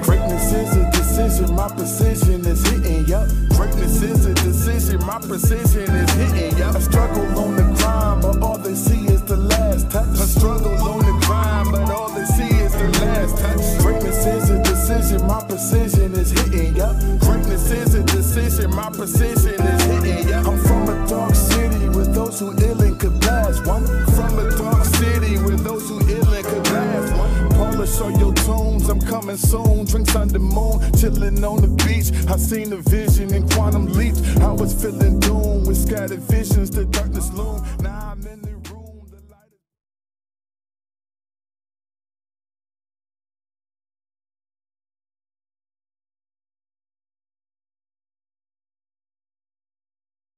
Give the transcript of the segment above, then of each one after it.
Greatness is a decision, my precision is hitting, yup. Greatness is a decision, my precision is hitting, yup. I struggle on the grind, but all they see is the last touch. I struggle on the grind, but all they see is the last touch. Greatness is a decision, my precision is hitting, yup. Greatness is a decision, my precision is hitting, yup. I'm from a dark city with those who ill and could blast one. From a dark city with those who ill and could blast one. Polish all your tunes, I'm coming soon. Drinks under moon, chilling on the beach. I seen the vision in quantum leaps. I was feeling doom with scattered visions, the darkness loom. Now I'm in the room, the light is...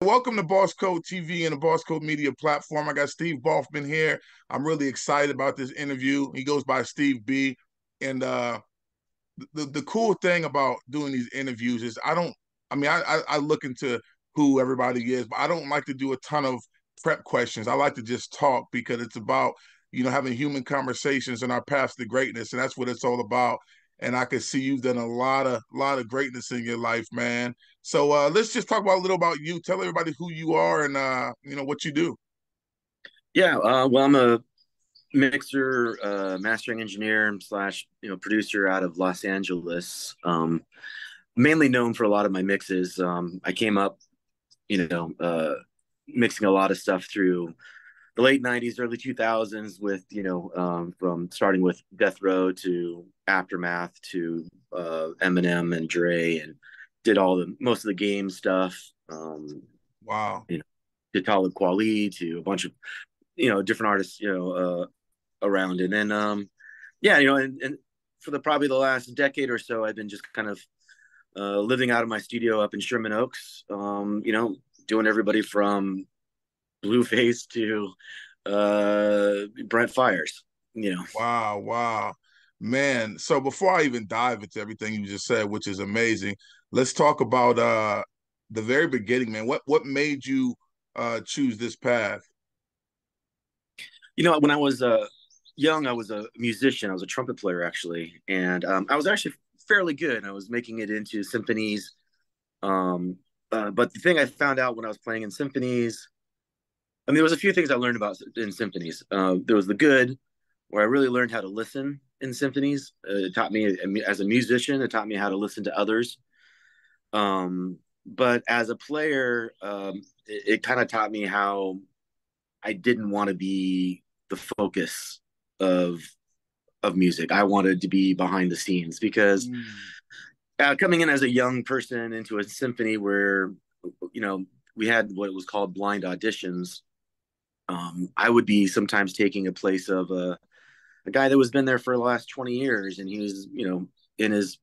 Welcome to Boss Code TV and the Boss Code Media platform. I got Steve Baughman here. I'm really excited about this interview. He goes by Steve B. And the cool thing about doing these interviews is I look into who everybody is, but I don't like to do a ton of prep questions. I like to just talk because it's about, having human conversations and our paths to greatness. And that's what it's all about. And I can see you've done a lot of greatness in your life, man. So let's just talk about a little about you. Tell everybody who you are and what you do. Yeah, well, I'm a mixer, mastering engineer slash producer out of Los Angeles. Mainly known for a lot of my mixes. I came up, mixing a lot of stuff through the late '90s, early 2000s, with from starting with Death Row to Aftermath to Eminem and Dre, and did most of the game stuff. Wow. To Talib Kweli, to a bunch of different artists around. And then and for probably the last decade or so, I've been just kind of living out of my studio up in Sherman Oaks, doing everybody from Blueface to Brent Fires. Wow, man. So before I even dive into everything you just said, which is amazing, let's talk about the very beginning, man. What made you choose this path? When I was young, I was a musician. I was a trumpet player, actually, and I was actually fairly good. I was making it into symphonies, but the thing I found out when I was playing in symphonies, there was a few things I learned about in symphonies. There was the good, where I really learned how to listen in symphonies. It taught me, as a musician, it taught me how to listen to others. But as a player, it kind of taught me how I didn't want to be the focus of music. I wanted to be behind the scenes because coming in as a young person into a symphony where we had what was called blind auditions, I would be sometimes taking a place of a guy that was been there for the last 20 years, and he was in his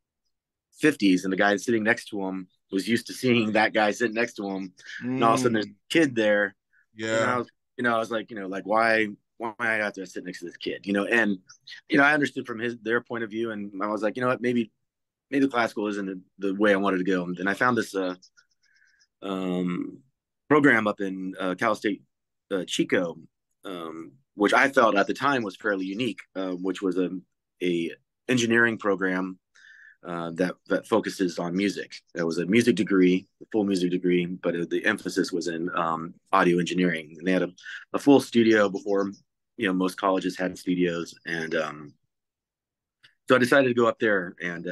50s, and the guy sitting next to him was used to seeing that guy sitting next to him, and all of a sudden there's a kid there. Yeah. And I was like, why I have to sit next to this kid, and I understood from their point of view, and I was like, what, maybe classical isn't the way I wanted to go. And I found this program up in Cal State Chico, which I felt at the time was fairly unique, which was a engineering program that focuses on music. It was a music degree, a full music degree, but the emphasis was in audio engineering. And they had a full studio before, most colleges had studios. And so I decided to go up there and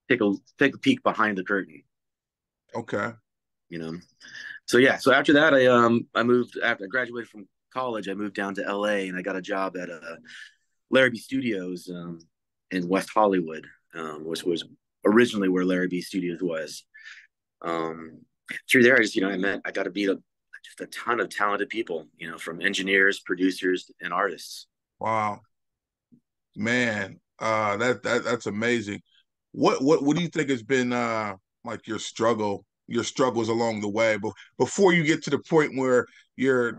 take a peek behind the curtain. Okay. So yeah. So after that, I moved. After I graduated from college, I moved down to LA, and I got a job at Larrabee Studios in West Hollywood, which was originally where Larrabee Studios was. Through there, I got to meet just a ton of talented people, from engineers, producers, and artists. Wow, man, that's amazing. What do you think has been like your struggles along the way, but before you get to the point where you're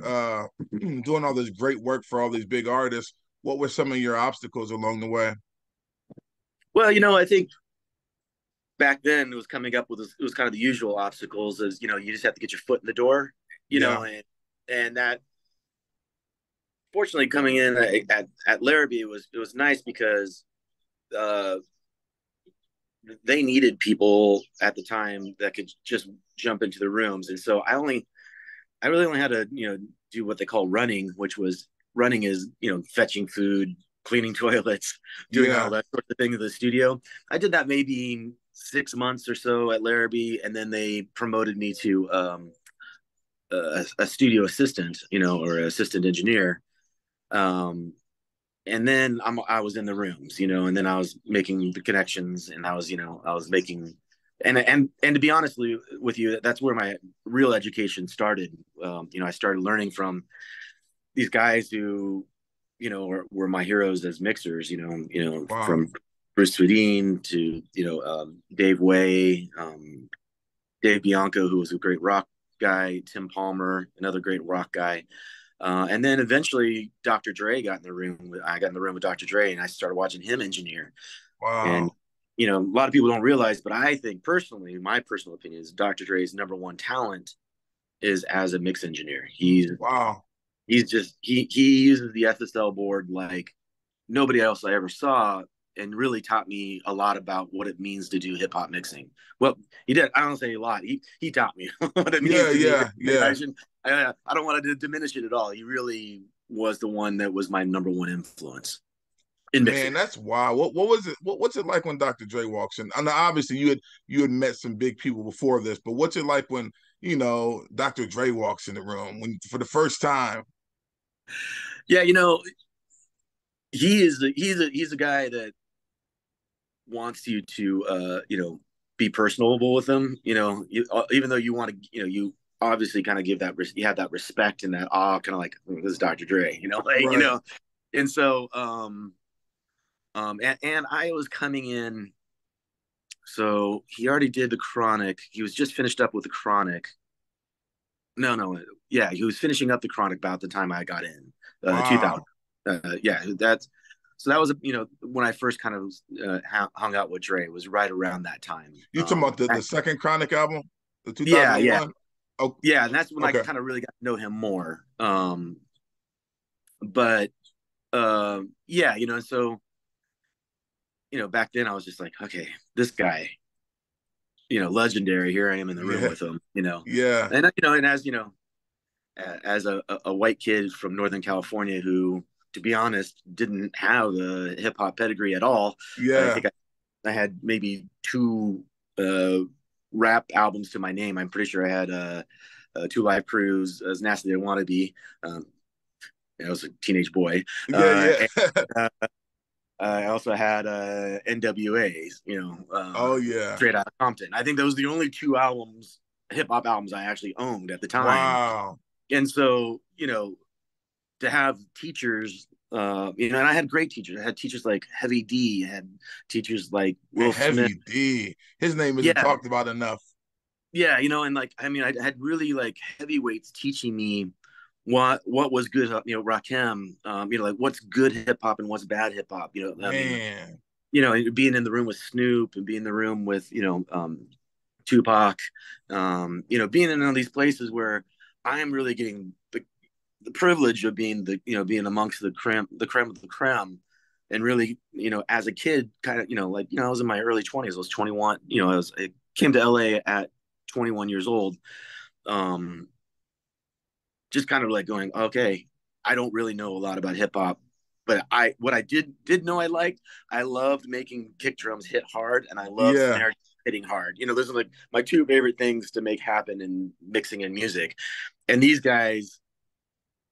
doing all this great work for all these big artists? What were some of your obstacles along the way? Well, I think back then it was coming up with it was kind of the usual obstacles, as you just have to get your foot in the door, and that, fortunately, coming in at Larrabee, it was nice because they needed people at the time that could just jump into the rooms. And so I really only had to, do what they call running, which was running is, fetching food, cleaning toilets, doing all Yeah. that sort of thing in the studio. I did that maybe 6 months or so at Larrabee, and then they promoted me to a studio assistant, or assistant engineer. Um, and then I was in the rooms, and then I was making the connections, and I was making, and to be honest with you, that's where my real education started. I started learning from these guys who, were my heroes as mixers. Wow. From Bruce Swedien to Dave Way, Dave Bianco, who was a great rock guy, Tim Palmer, another great rock guy. And then eventually Dr. Dre got in the room. I got in the room with Dr. Dre, and I started watching him engineer. And, Wow. a lot of people don't realize, but I think personally, my personal opinion is Dr. Dre's number one talent is as a mix engineer. Wow. He uses the FSL board like nobody else I ever saw, and really taught me a lot about what it means to do hip hop mixing. Well, he did. I don't say a lot. He taught me what it means Yeah, to do. yeah, yeah. I don't want to diminish it at all. He really was the one that was my number one influence in mixing. Man, that's wild. What was it? What's it like when Dr. Dre walks in? I know obviously you had met some big people before this, but what's it like when Dr. Dre walks in the room when for the first time? Yeah, he's a guy that wants you to be personable with him. Even though you want to, you obviously kind of give that you have that respect and that awe, kind of like this is Dr. Dre, Right. and so and I was coming in, so he already did the Chronic. He was just finished up with the Chronic. No, yeah, he was finishing up the Chronic about the time I got in, 2000. Wow. Yeah, that's so that was when I first kind of hung out with Dre, was right around that time. You talking about the second Chronic album, the Yeah, 2001? Oh, yeah, and that's when I okay. kind of really got to know him more. But yeah, so back then I was just like, okay, this guy, legendary. Here I am in the room Yeah, with him, yeah, and and as a white kid from Northern California who, to be honest, didn't have a hip hop pedigree at all. I yeah. think I had maybe two rap albums to my name. I'm pretty sure I had Two Live Crews, As Nasty As I Want to Be. I was a teenage boy. Yeah, And, yeah. I also had NWA's, Oh yeah. Straight Outta Compton. I think those were the only two albums, hip hop albums, I actually owned at the time. Wow. And so, to have teachers, and I had great teachers. I had teachers like Heavy D, I had teachers like Man, Will Smith. Heavy D. His name isn't Yeah, talked about enough. yeah, and like, I mean, I had really like heavyweights teaching me what was good, Rakim, like what's good hip hop and what's bad hip hop. I mean, Man. being in the room with Snoop and being in the room with Tupac, being in all these places where I am really getting the privilege of being being amongst the creme of the creme, and really, as a kid, kind of, like, I was in my early 20s. I was 21. I came to LA at 21 years old. Just kind of like going, okay, I don't really know a lot about hip hop, but what I did know I loved making kick drums hit hard, and I loved Yeah. snare hitting hard. Those are like my two favorite things to make happen in mixing and music. And these guys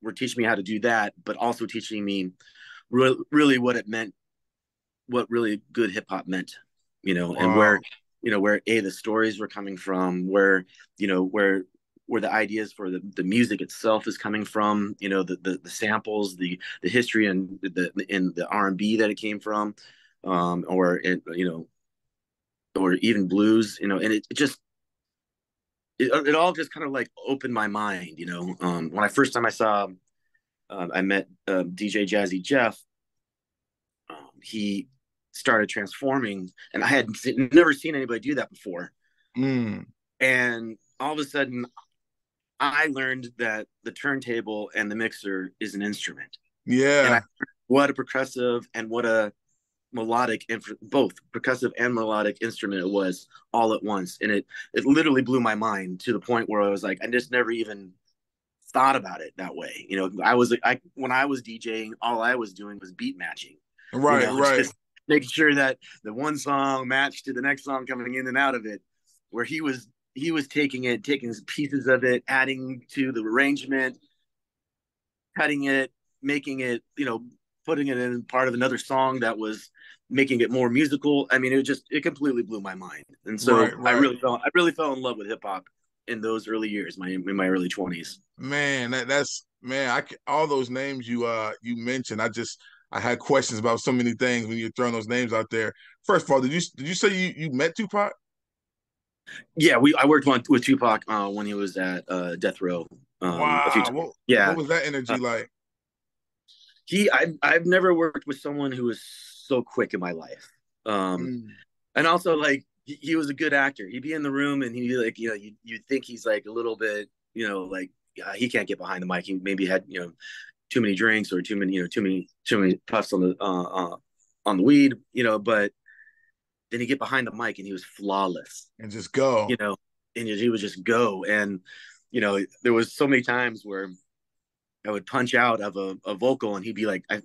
were teaching me how to do that, but also teaching me really what it meant, what really good hip hop meant, and Wow. where the stories were coming from, where the ideas for the music itself is coming from, the samples, the history, and the R&B that it came from, or or even blues, and it all just kind of like opened my mind. When I first time I met DJ Jazzy Jeff, he started transforming, and I had never seen anybody do that before. Mm. And all of a sudden, I learned that the turntable and the mixer is an instrument. And Yeah. what a percussive and what a melodic, both percussive and melodic instrument it was all at once, and it literally blew my mind to the point where I was like, I just never even thought about it that way. I when I was DJing, all I was doing was beat matching. Right, right. Just making sure that the one song matched to the next song coming in and out of it. Where he was taking pieces of it, adding to the arrangement, cutting it, making it, putting it in part of another song that was making it more musical. I mean, it completely blew my mind. And so right. I really fell in love with hip hop in those early years, in my early 20s. Man, that's all those names you mentioned. I had questions about so many things when you're throwing those names out there. First of all, did you say you met Tupac? Yeah, I worked with Tupac when he was at Death Row. Wow. What was that energy like? I've never worked with someone who was so quick in my life. And also, like, he was a good actor. He'd be in the room and he'd be like, you'd think he's like a little bit, like he can't get behind the mic. He maybe had, too many drinks or too many puffs on the weed, but then he'd get behind the mic and he was flawless. And just go. And he would just go. And, there was so many times where I would punch out of a vocal and he'd be like, I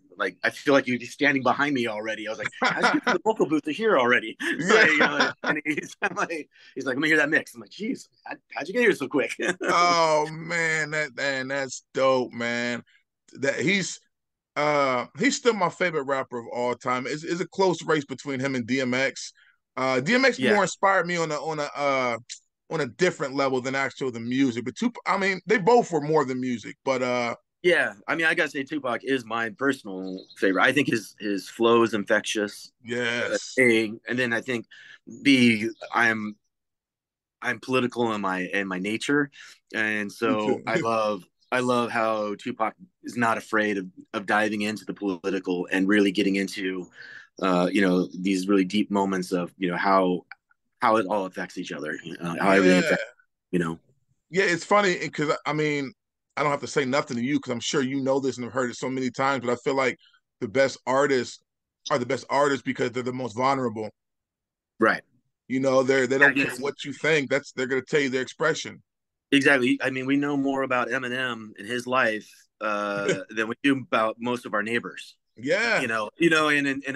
feel like you'd be standing behind me already. I was like, how'd you get to the vocal booth to here already? And he's like, let me hear that mix. I'm like, geez, how'd you get here so quick? Oh man, that's dope, man. That he's still my favorite rapper of all time. It's a close race between him and DMX. DMX more inspired me on a different level than actual the music. But I mean, they both were more than music. But yeah, I mean, I gotta say, Tupac is my personal favorite. I think his flow is infectious. Yes. And then I think I'm political in my nature, and so I love how Tupac is not afraid of diving into the political and really getting into these really deep moments of how it all affects each other, how everything affects, Yeah, it's funny because I mean, I don't have to say nothing to you because I'm sure you know this and have heard it so many times, but I feel like the best artists are the best artists because they're the most vulnerable. Right. They don't care what you think. They're going to tell you their expression. Exactly. I mean, we know more about Eminem and his life than we do about most of our neighbors. Yeah. And I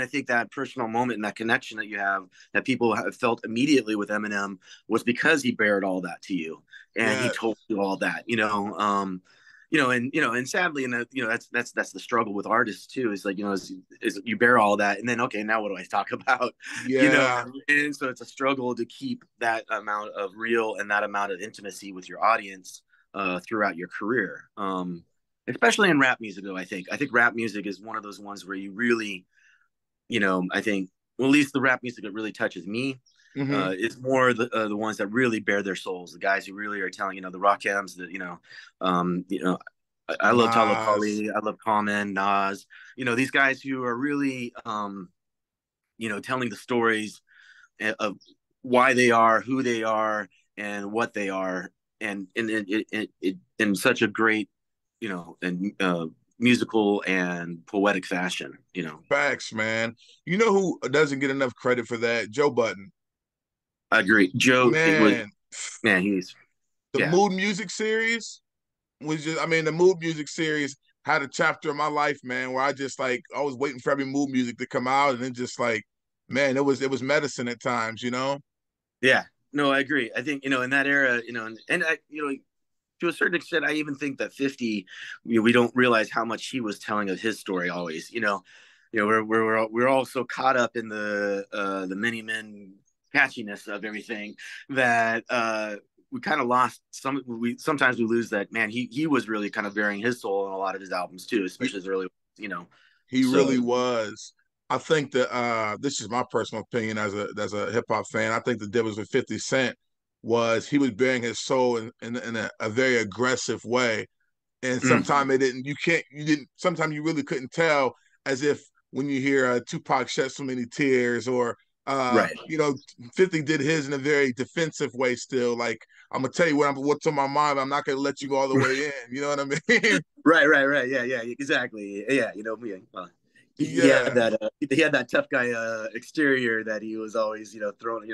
think that personal moment and that connection that you have, that people have felt immediately with Eminem, was because he bared all that to you and he told you all that, and sadly, and that's the struggle with artists too, is like, is you bear all that and then, okay, now what do I talk about? Yeah. And so it's a struggle to keep that amount of real and that amount of intimacy with your audience throughout your career. Especially in rap music, though, I think rap music is one of those ones where you really, I think, well, at least the rap music that really touches me is more the ones that really bare their souls. The guys who really are telling, the Rakams, I love Talib Kweli, I love Common, Nas, these guys who are really, telling the stories of why they are, who they are, and what they are, and in such a great, and musical and poetic fashion, Facts, man. You know who doesn't get enough credit for that? Joe Budden. I agree. Joe, he's the Mood Music series was just, the Mood Music series had a chapter of my life, man, where I just I was waiting for every Mood Music to come out, and then just man, it was medicine at times, Yeah, no, I agree. I think, in that era, and I, to a certain extent, I even think that 50, we don't realize how much he was telling of his story always. We're all so caught up in the many men catchiness of everything that we kind of lost sometimes we lose that, man, he was really kind of bearing his soul in a lot of his albums too, especially his early, He really was. I think that this is my personal opinion as a hip hop fan. I think the difference with 50 Cent was he was bearing his soul in a very aggressive way, and sometimes sometimes you really couldn't tell, as if when you hear Tupac shed so many tears, or 50 did his in a very defensive way still, like, I'm gonna tell you what's on my mind, but I'm not gonna let you go all the way in, you know what I mean? Right, yeah, exactly, yeah, well, he had Yeah, that tough guy exterior that he was always for throwing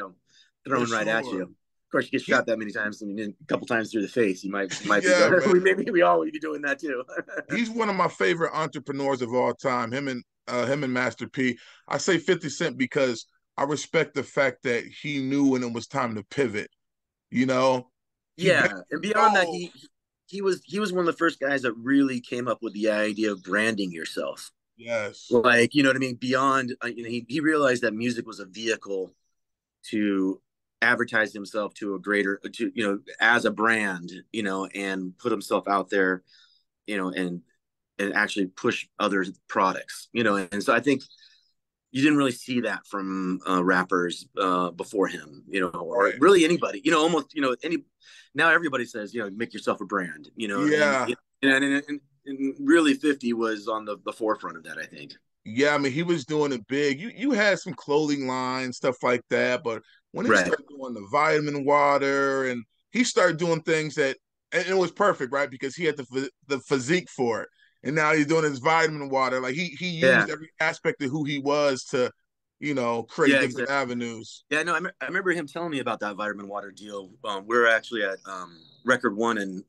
right at you. sure. Of course, you get He, shot that many times, I mean, a couple times through the face. You might be yeah, going. man. Maybe we all would be doing that too. He's one of my favorite entrepreneurs of all time. Him and Master P. I say 50 Cent because I respect the fact that he knew when it was time to pivot. You know, he Yeah, bet and beyond that, oh he was one of the first guys that really came up with the idea of branding yourself. yes, Like, you know what I mean? Beyond, he realized that music was a vehicle to advertise himself to a greater, to as a brand, and put himself out there, and actually push other products, and so I think you didn't really see that from rappers before him, or right, really anybody, almost, any. Now everybody says, make yourself a brand, yeah. and really 50 was on the forefront of that, I think. Yeah, I mean, he was doing it big. You had some clothing lines, stuff like that, but when he Right. started doing the vitamin water and he started doing things that, and it was perfect, right? Because he had the physique for it, and now he's doing his vitamin water. Like he Yeah. used every aspect of who he was to, create Yeah. different Exactly. avenues. Yeah. No, I remember him telling me about that vitamin water deal. We were actually at Record One in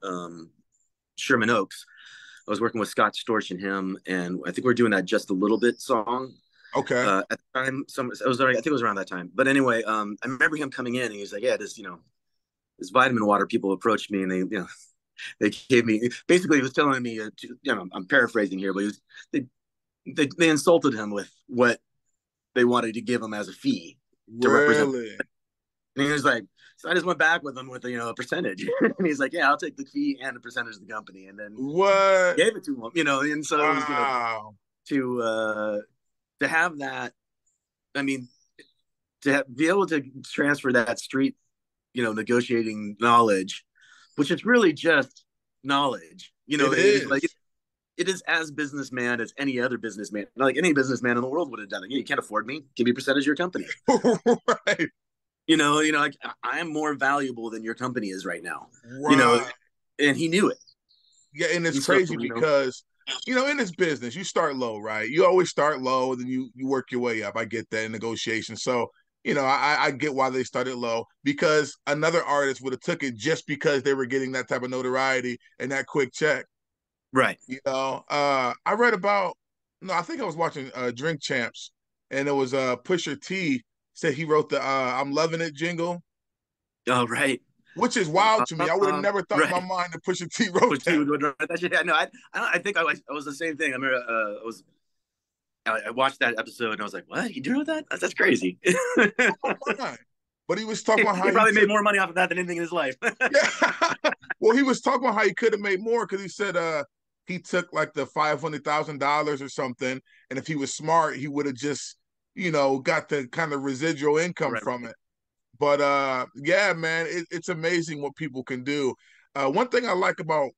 Sherman Oaks. I was working with Scott Storch and him, and I think we are doing that Just a Little Bit song. Okay. At the time, I think it was around that time. But anyway, I remember him coming in, and he was like, "Yeah, this vitamin water people approached me, and they gave me, basically he was telling me, I'm paraphrasing here, but they, they insulted him with what they wanted to give him as a fee to represent." Really? And he was like, so I just went back with him with a percentage, and he's like, "Yeah, I'll take the fee and the percentage of the company," and then What? gave it to him, and so it was, Wow. to have that. I mean, be able to transfer that street, negotiating knowledge, which is really just knowledge. It It is like is. it is as businessman as any other businessman. Like any businessman in the world would have done it. You can't afford me. Give me a percentage of your company. Right. Like, I am more valuable than your company is right now. You know, Right. and he knew it. Yeah, and it's And so, crazy because in this business, you start low, right? You always start low, then you work your way up. I get that in negotiations. So, I get why they started low because another artist would have took it just because they were getting that type of notoriety and that quick check. right. I read about no, I think I was watching Drink Champs, and it was Pusha T said he wrote the "I'm Loving It" jingle, Oh, right. which is wild to me. I would have never thought in my Right. mind that Pusha T wrote But he that. would write that shit. Yeah, no, I think I was the same thing. I remember I watched that episode and I was like, "What? You doing that? That's crazy." My mind. But he was talking about how He he probably made took. more money off of that than anything in his life. Yeah. Well, he was talking about how he could have made more because he said he took like the $500,000 or something, and if he was smart, he would have just got the kind of residual income Right. from it. But yeah, man, it's amazing what people can do. One thing I like about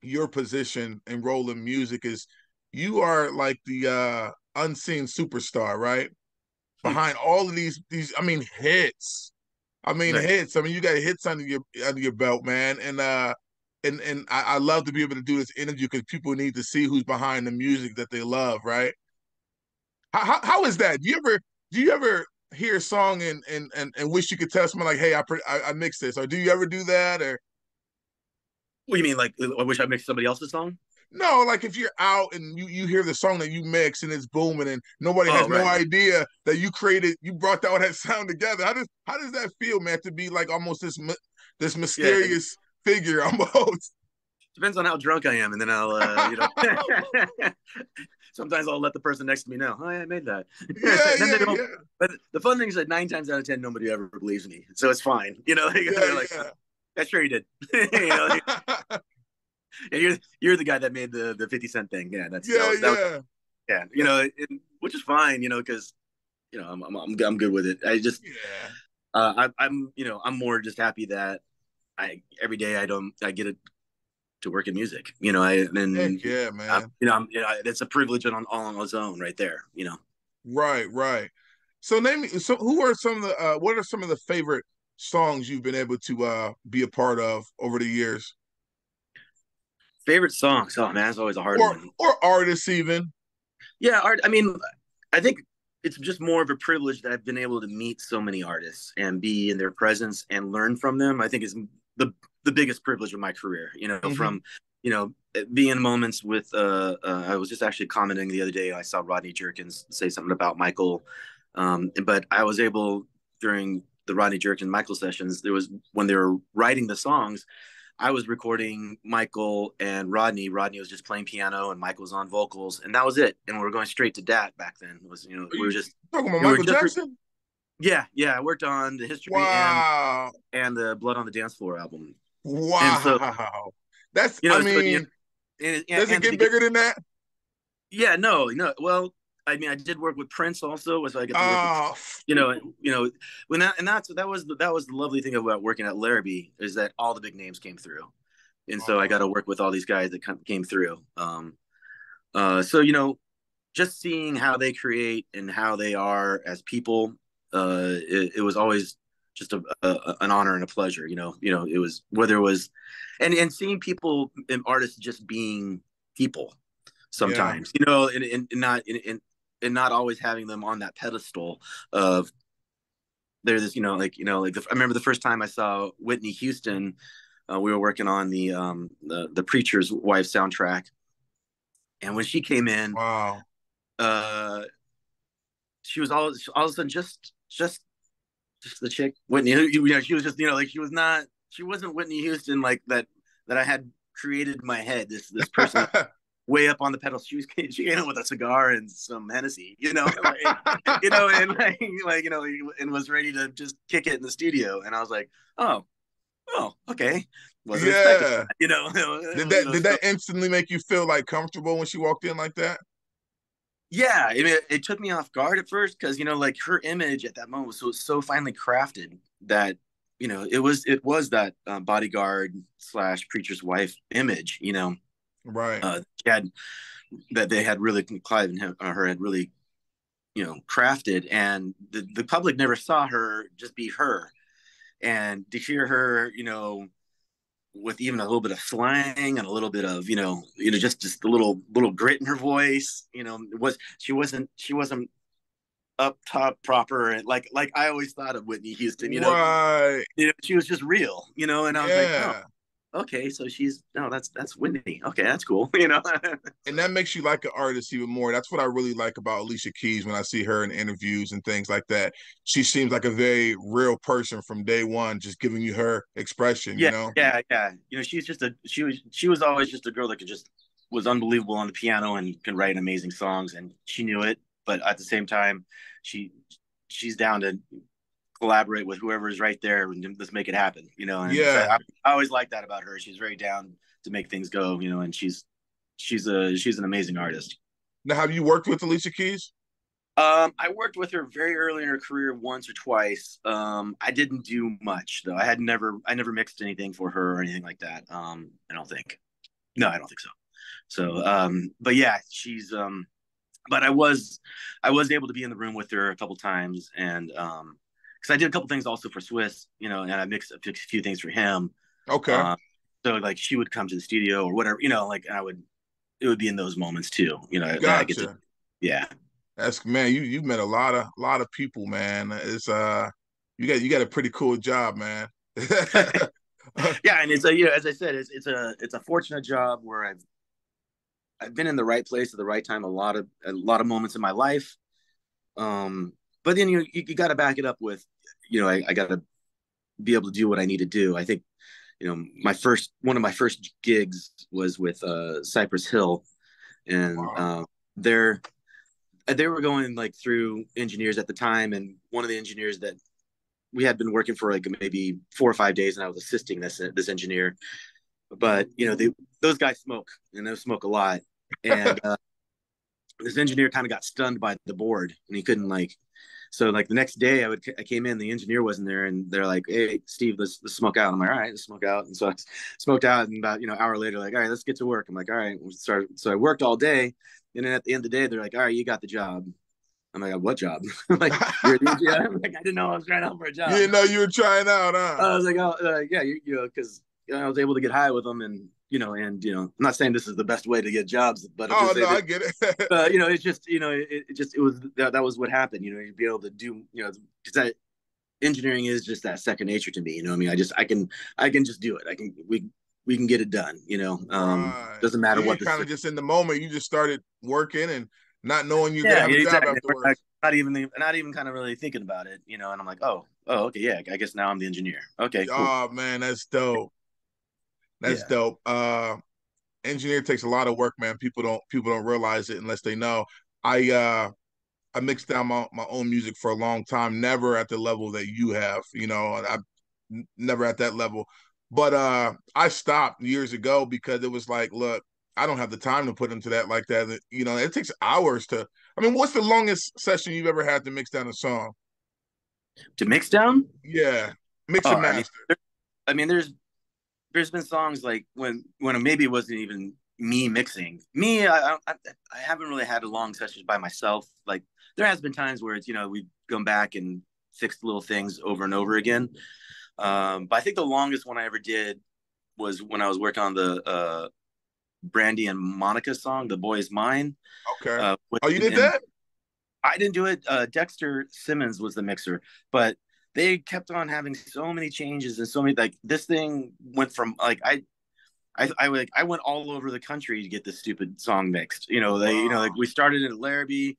your position and role in music is you are like the unseen superstar, right? Behind all of these, I mean, hits. I mean, Right. hits. I mean, you got hits under your belt, man. And I love to be able to do this interview because people need to see who's behind the music that they love, right? How is that? Do you ever hear a song and wish you could tell someone like, hey, I mixed this, or do you ever do that, or What do you mean? Like, I wish I mixed somebody else's song? no? Like if you're out and you hear the song that you mix and it's booming and nobody has Oh, no right. idea that you brought that sound together. How does that feel, man? To be like almost this Yeah. mysterious figure almost. Depends on how drunk I am, and then I'll, sometimes I'll let the person next to me know, "Oh, yeah, I made that." Yeah, Then they yeah, don't. yeah, But the fun thing is that 9 times out of 10, nobody ever believes me, so it's fine. They're like, yeah, "Yeah, sure you did." you know, yeah, yeah, you're the guy that made the 50 Cent thing. Yeah, yeah, that was yeah, yeah. yeah, Which is fine. Because I'm good with it. I just yeah. I'm more just happy that I every day I get it to work in music. Heck yeah, man. It's a privilege all on its own right there. Right, right. So name me. So who are some of the? What are some of the favorite songs you've been able to be a part of over the years, Favorite songs? Oh man, that's always a hard or one. or artists even? Yeah, art. I mean, I think it's just more of a privilege that I've been able to meet so many artists and be in their presence and learn from them. I think is the biggest privilege of my career. Hmm. From being in moments with. I was just actually commenting the other day. I saw Rodney Jerkins say something about Michael, but I was able during the Rodney Jerkins Michael sessions. There was when they were writing the songs. I was recording Michael and Rodney. Rodney was just playing piano, and Michael was on vocals, and that was it. And we were going straight to dat back then. It was Are we were you just talking about we were Michael just Jackson? yeah. I worked on the History Wow. and the Blood on the Dance Floor album, and so Wow. That's, you I know so mean, does it and to get begin, bigger than that? yeah, no, well. I mean, I did work with Prince also, so I get to work with, Oh, when that was the lovely thing about working at Larrabee is that all the big names came through, and so I got to work with all these guys that came through. So just seeing how they create and how they are as people, it was always just an honor and a pleasure. It was whether it was, and seeing people and artists just being people yeah. sometimes, and not always having them on that pedestal of they're this, I remember the first time I saw Whitney Houston. We were working on the Preacher's Wife soundtrack, and when she came in, Wow. uh, she was all of a sudden just the chick Whitney. She was just like she wasn't Whitney Houston like that I had created in my head. This person way up on the pedal. She came in with a cigar and some Hennessy, and and was ready to just kick it in the studio. And I was like, okay, wasn't expecting Yeah. that, Did so that instantly make you feel like comfortable when she walked in like that? yeah, I mean, it took me off guard at first because like her image at that moment was so finely crafted that it was that bodyguard slash preacher's wife image. Right. She had that they had really Clive and her had really crafted, and the public never saw her just be her, and to hear her with even a little bit of slang and a little bit of just a little grit in her voice. She wasn't up top proper like I always thought of Whitney Houston. Right. She was just real. And I was like, oh, Yeah. okay, so that's Whitney. Okay, that's cool. And that makes you like an artist even more. That's what I really like about Alicia Keys when I see her in interviews and things like that. She seems like a very real person from day one, just giving you her expression, you Yeah, know? yeah. She was always just a girl that was unbelievable on the piano and can write amazing songs, and she knew it. But at the same time, she she's down to collaborate with whoever is right there and let's make it happen. And so Yeah. I always like that about her. She's very down to make things go. And she's an amazing artist. Now, have you worked with Alicia Keys? I worked with her very early in her career once or twice. I didn't do much though. I never mixed anything for her or anything like that. I don't think. No, I don't think so. So, but yeah, but I was able to be in the room with her a couple times, and because I did a couple things also for Swiss, and I mixed a few things for him. Okay. Um, so like she would come to the studio or whatever, like, and it would be in those moments too, that I get to, Gotcha. yeah. That's, man, you met a lot of people, man. It's you got a pretty cool job, man. Yeah, and it's as I said, it's a fortunate job where I've been in the right place at the right time a lot of moments in my life. But then you got to back it up with, I got to be able to do what I need to do. I think, one of my first gigs was with Cypress Hill, and Wow. they were going like through engineers at the time, and one of the engineers that we had been working for like maybe 4 or 5 days, and I was assisting this engineer. But those guys smoke, and they smoke a lot, and this engineer kind of got stunned by the board, and he couldn't like. So like the next day, I came in, the engineer wasn't there, and they're like, "Hey, Steve, let's smoke out." I'm like, "All right, let's smoke out." And so I smoked out, and about an hour later, like, "All right, let's get to work." I'm like, "All right." So I worked all day, and then at the end of the day, they're like, "All right, you got the job." I'm like, "What job?" I'm like, "You're the engineer." I'm like, I didn't know I was trying out for a You job. didn't know you were trying out, huh? I was like, "Oh, yeah, because I was able to get high with them, and and I'm not saying this is the best way to get jobs, but I'm Oh just no, saying I that, get it. it's just, it was that was what happened. You'd be able to do, because that engineering is just that second nature to me. I mean, I can just do it. We can get it done. Right. Doesn't matter Yeah, you what the kind of just in the moment. You just started working and not knowing you're gonna yeah, have a job exactly. afterwards. Not even kind of really thinking about it, and I'm like, oh, okay, yeah, I guess now I'm the engineer. Okay, cool. Oh man, that's dope. That's Yeah. dope. Engineer takes a lot of work, man. People don't realize it unless they know. I mixed down my own music for a long time, never at the level that you have, and never at that level. But I stopped years ago because it was like, look, I don't have the time to put into that like that. It takes hours to. I mean, what's the longest session you've ever had to mix down a song? To mix down. Yeah, mix Oh, and master. I mean, there's been songs like when maybe it wasn't even me mixing. I haven't really had a long session by myself. Like there has been times where it's we've gone back and fixed little things over and over again. But I think the longest one I ever did was when I was working on the Brandy and Monica song, "The Boy Is Mine." Okay. Oh, you did And that? I didn't do it. Dexter Simmons was the mixer, but they kept on having so many changes and so many, like this thing went from like I went all over the country to get this stupid song mixed. Like Wow. we started in Larrabee.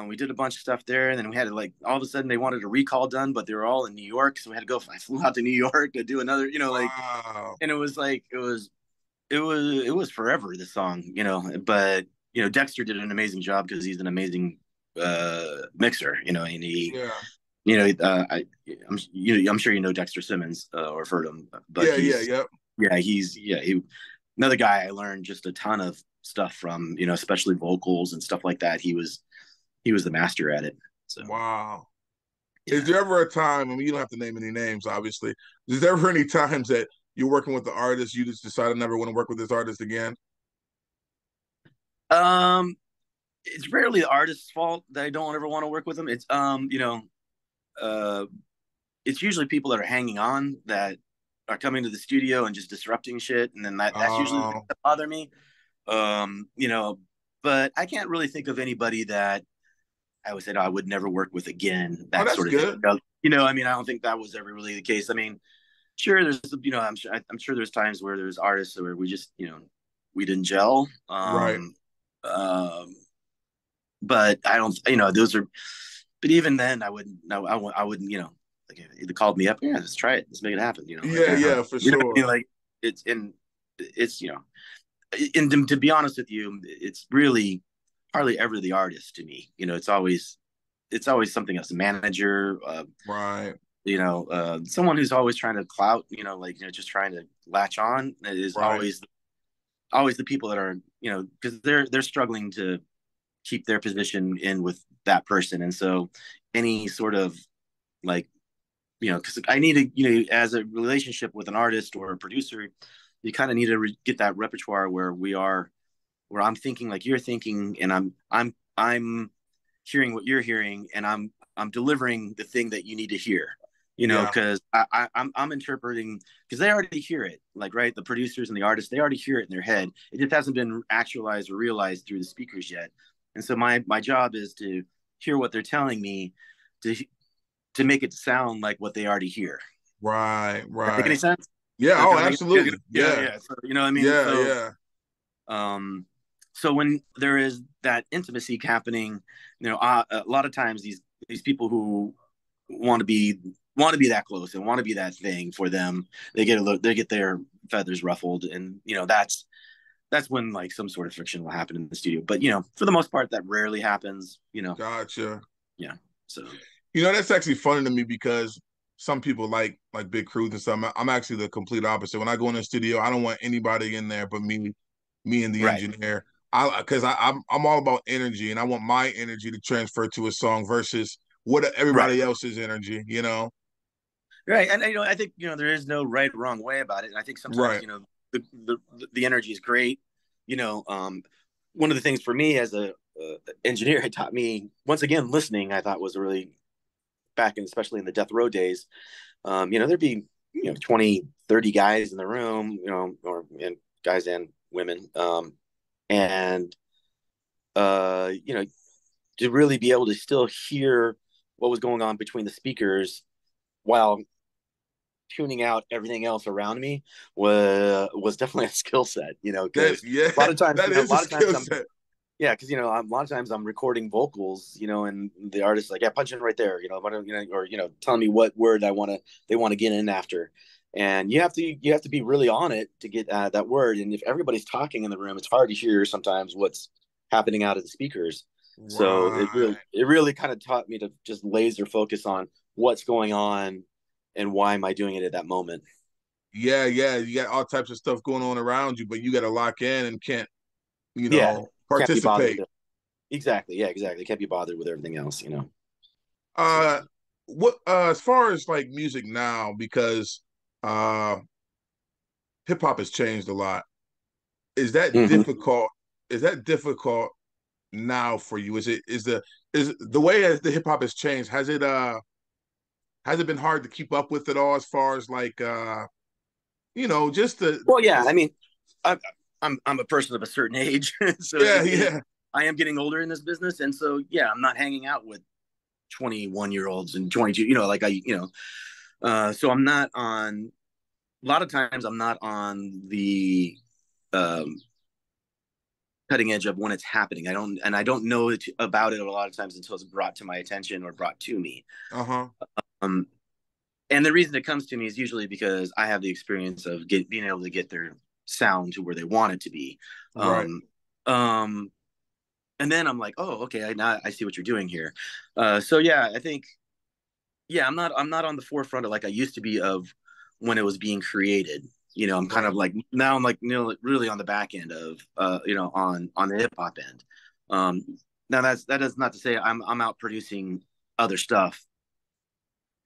We did a bunch of stuff there, and then we had to, like, all of a sudden they wanted a recall done, but they were all in New York, so we had to go. I flew out to New York to do another, like, Wow. and it was like it was forever, this song, but Dexter did an amazing job because he's an amazing mixer, and he, Yeah. I'm sure Dexter Simmons, or heard him, but Yeah. Yeah. Yep. he another guy I learned just a ton of stuff from, especially vocals and stuff like that. He was the master at it. So Wow. Is yeah. there ever a time, I mean, you don't have to name any names, obviously. Is there ever any times that you're working with the artist, you just decide I never want to work with this artist again? Um, it's rarely the artist's fault that I don't ever want to work with them. Uh, it's usually people that are hanging on, that are coming to the studio and just disrupting shit, and then that's usually the thing Oh, that bother me. You know, but I can't really think of anybody that I would say, no, I would never work with again, oh, that that's sort of thing. good. I mean, I don't think that was ever really the case. I mean, sure, I'm sure there's times where there's artists where we just, we didn't gel. Right. Um, but I don't, those are, but even then I wouldn't, no, I wouldn't, like if they called me up, yeah, let's try it. Let's make it happen. Like, Yeah, yeah, for you know what I sure. mean? Like it's in, it's, and to be honest with you, it's really hardly ever the artist to me. It's always something else, a manager, Right, someone who's always trying to clout, just trying to latch on, is right, always the people that are, because they're struggling to keep their position in with that person. And so any sort of, like, because I need to, as a relationship with an artist or a producer, you kind of need to get that repertoire where I'm thinking like you're thinking, and I'm hearing what you're hearing, and I'm delivering the thing that you need to hear. yeah, Because I'm interpreting, because they already hear it, like, right, the producers and the artists, they already hear it in their head. It just hasn't been actualized or realized through the speakers yet. And so my job is to hear what they're telling me, to make it sound like what they already hear. right, Does that make any right. sense? Yeah, Does that oh, kind of absolutely. yeah, Yeah, yeah. So, you know what I mean? yeah, So yeah. um so when there is that intimacy happening, a lot of times these people who want to be that close and want to be that thing for them, they get their feathers ruffled, and that's when, like, some sort of friction will happen in the studio. But for the most part, that rarely happens. Gotcha. Yeah. So That's actually funny to me because some people like big crews and stuff. I'm actually the complete opposite. When I go in the studio, I don't want anybody in there but me and the right. engineer. Because I'm all about energy, and I want my energy to transfer to a song versus what Right. everybody else's energy. Right. And I think there is no right or wrong way about it. And I think sometimes Right. the energy is great. One of the things for me as a engineer, it taught me, once again, listening, I thought was a really, back in, especially in the Death Row days, there'd be 20, 30 guys in the room, or and guys and women. And you know, to really be able to still hear what was going on between the speakers while tuning out everything else around me was definitely a skill set, you know, because Yeah, a lot of times, that you know, a is a lot of times skill I'm set. yeah, because you know, a lot of times I'm recording vocals, you know, and the artist's like, yeah, punch in right there, you know, you know, or you know, telling me what word they want to get in after, and you have to be really on it to get that word, and if everybody's talking in the room, it's hard to hear sometimes what's happening out of the speakers. So Right. it really kind of taught me to just laser focus on what's going on and why am I doing it at that moment. Yeah, yeah. You got all types of stuff going on around you, but you got to lock in and can't, Yeah, can't be bothered with participate. it. Exactly. Yeah, exactly. Can't be bothered with everything else, you know. So. Uh, what as far as like music now, because uh, hip hop has changed a lot. Is that Mhm. difficult? Is that difficult now for you? Is the way as the hip hop has changed? Has it been hard to keep up with it all as far as like just Well, yeah. the I mean, I, I'm a person of a certain age, so yeah, it yeah, I am getting older in this business, and so yeah, I'm not hanging out with 21-year-olds and 22. You know, like so I'm not on. A lot of times, I'm not on the um, cutting edge of when it's happening. I don't know about it a lot of times until it's brought to my attention or brought to me. uh-huh. Um, and the reason it comes to me is usually because I have the experience of being able to get their sound to where they want it to be. Right. Um, and then I'm like, oh, okay, now I see what you're doing here. So yeah, I think yeah, I'm not on the forefront of like I used to be of when it was being created. You know, I'm kind Right. of like now I'm like really on the back end of you know, on the hip hop end. Um, now that is not to say I'm out producing other stuff,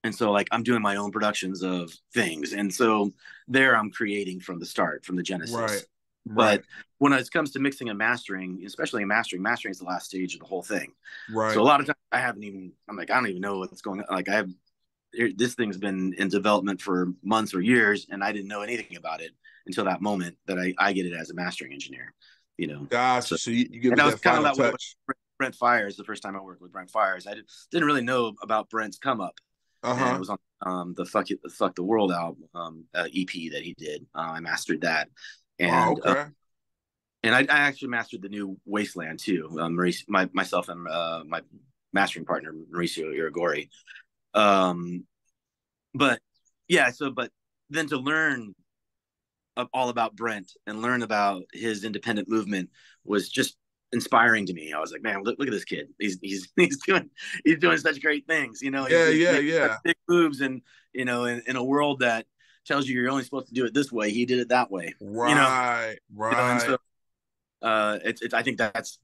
and so like I'm doing my own productions of things, and so there I'm creating from the start, from the Right. genesis. Right. But when it comes to mixing and mastering, especially in mastering is the last stage of the whole thing. So Right. a lot of times I'm like I don't even know what's going on. Like I have this thing's been in development for months or years, and I didn't know anything about it until that moment that I get it as a mastering engineer. You know, Gotcha. so So you give and it I was that kind of final that way with touch. Brent Fires the first time I worked with Brent Fires. Didn't really know about Brent's come up, and it Uh-huh. was on the Fuck the World album EP that he did. I mastered that, Oh, and okay. I actually mastered the new Wasteland too. Myself and my mastering partner Mauricio Iragori. Um, but yeah, but then to learn all about Brent and learn about his independent movement was just inspiring to me. I was like, man, look at this kid. He's doing such great things. You know, Yeah, he's yeah, making such yeah. big moves, and you know, in a world that tells you you're only supposed to do it this way, he did it that way. Right. And Right. so it's I think that's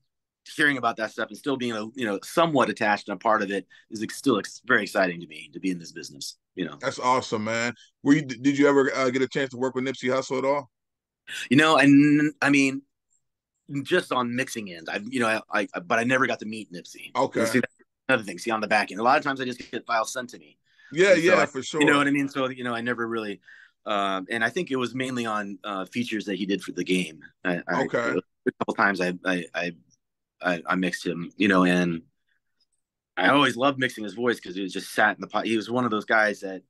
hearing about that stuff and still being somewhat attached and a part of it is still very exciting to me to be in this business. That's awesome, man. Did you ever get a chance to work with Nipsey Hussle at all? And I mean, just on mixing end, but I never got to meet Nipsey. You know, Okay. see, that's another thing. See, on the back end, a lot of times I just get files sent to me, Yeah, and so yeah, for you know sure. what I mean. So I never really, and I think it was mainly on features that he did for the game. Okay. A couple times I mixed him, you know, and I always loved mixing his voice because he was just sat in the pot. He was one of those guys that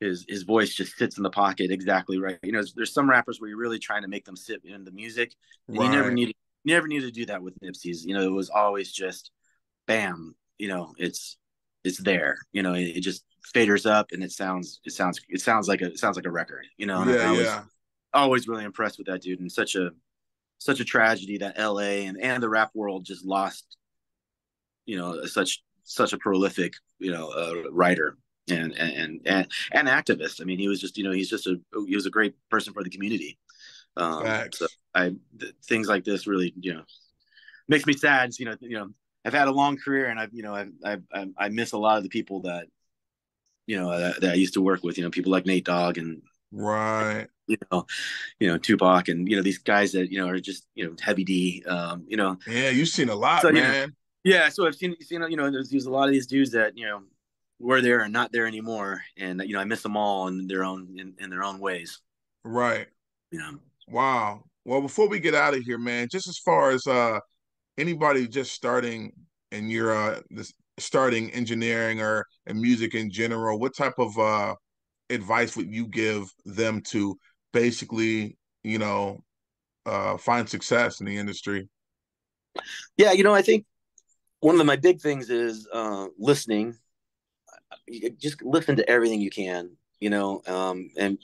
his voice just sits in the pocket exactly right. You know, there's some rappers where you're really trying to make them sit in the music, and Right. you never needed to do that with Nipsey's. You know, it was always just bam. You know, it's there. You know, it just faders up and it sounds like a record. You know, and Yeah, I was yeah. always really impressed with that dude. And such a tragedy that L.A. and the rap world just lost. You know, such a prolific writer and activist. I mean, he was just he was a great person for the community. So Facts. things like this really makes me sad. I've had a long career, and I miss a lot of the people that that I used to work with. You know, people like Nate Dogg and Right. Tupac, and these guys that are just heavy D. Yeah, you've seen a lot, So man. yeah. So I've seen there's a lot of these dudes that were there and not there anymore, and I miss them all in their own ways. Right. You know. Wow. Well, before we get out of here, man, just as far as anybody just starting in your this starting engineering or in music in general, what type of advice would you give them to basically, find success in the industry? Yeah, I think one of my big things is listening. You just listen to everything you can, and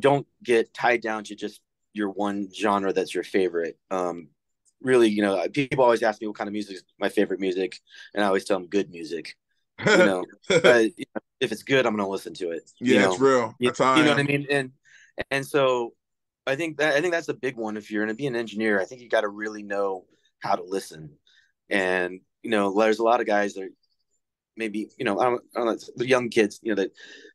don't get tied down to just your one genre that's your favorite. Really, people always ask me what kind of music is my favorite music, and I always tell them good music. You know, but if it's good, I'm gonna listen to it. Yeah, it's real. That's how I You know what I am. mean? And so I think that's a big one. If you're gonna be an engineer, I think you got to really know how to listen. And there's a lot of guys that maybe I don't know, the young kids, that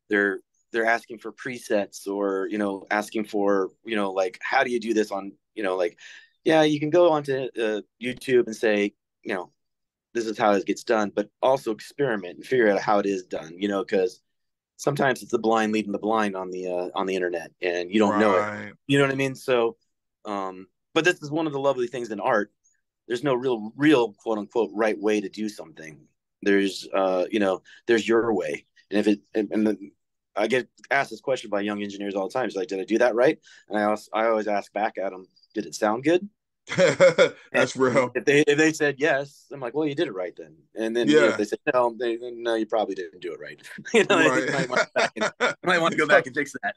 they're they're asking for presets, or asking for like, how do you do this on, like, yeah, you can go onto YouTube and say, this is how it gets done, but also experiment and figure out how it is done, because sometimes it's the blind leading the blind on the internet, and you don't know it. Right. You know what I mean? So but this is one of the lovely things in art. There's no real quote unquote right way to do something. There's there's your way. And if it and the, I get asked this question by young engineers all the time. It's like, did I do that right? And I always ask back at them, did it sound good? And That's real. if they said yes, I'm like, well, you did it right then. And then if Yeah. they said no, then no, you probably didn't do it right. Right. You might want to go back and fix that.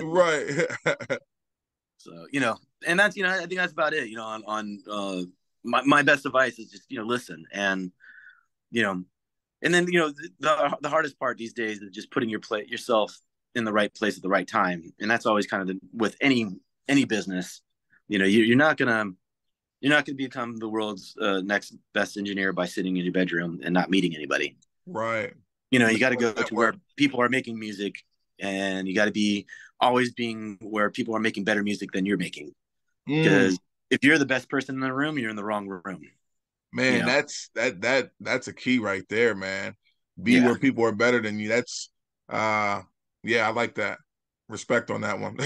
Right. So and that's I think that's about it. On my best advice is just listen, and you know and then the hardest part these days is just putting yourself in the right place at the right time, and that's always kind of with any business. You're not gonna become the world's next best engineer by sitting in your bedroom and not meeting anybody. Right. You got to go to where Network. people are making music, and you got to be always being where people are making better music than you're making. Mm, Because if you're the best person in the room, you're in the wrong room. You man, know? that's a key right there, man. Be Yeah. where people are better than you. That's yeah, I like that. Respect on that one.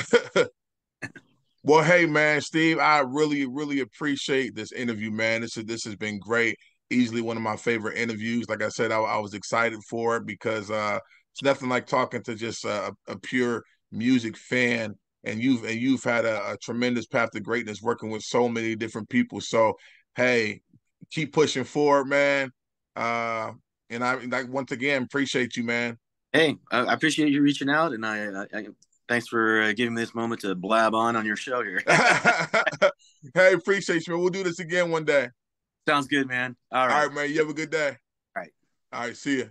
Well, hey man, Steve, I really, really appreciate this interview, man. This has been great. Easily one of my favorite interviews. Like I said, I was excited for it because it's nothing like talking to just a pure music fan. And you've had a tremendous path to greatness, working with so many different people. So, hey, keep pushing forward, man. Uh, and I like once again appreciate you, man. Hey, I appreciate you reaching out, and I thanks for giving me this moment to blab on your show here. Hey, appreciate you, man. We'll do this again one day. Sounds good, man. All All right. right, man. You have a good day. All right. All right, see you.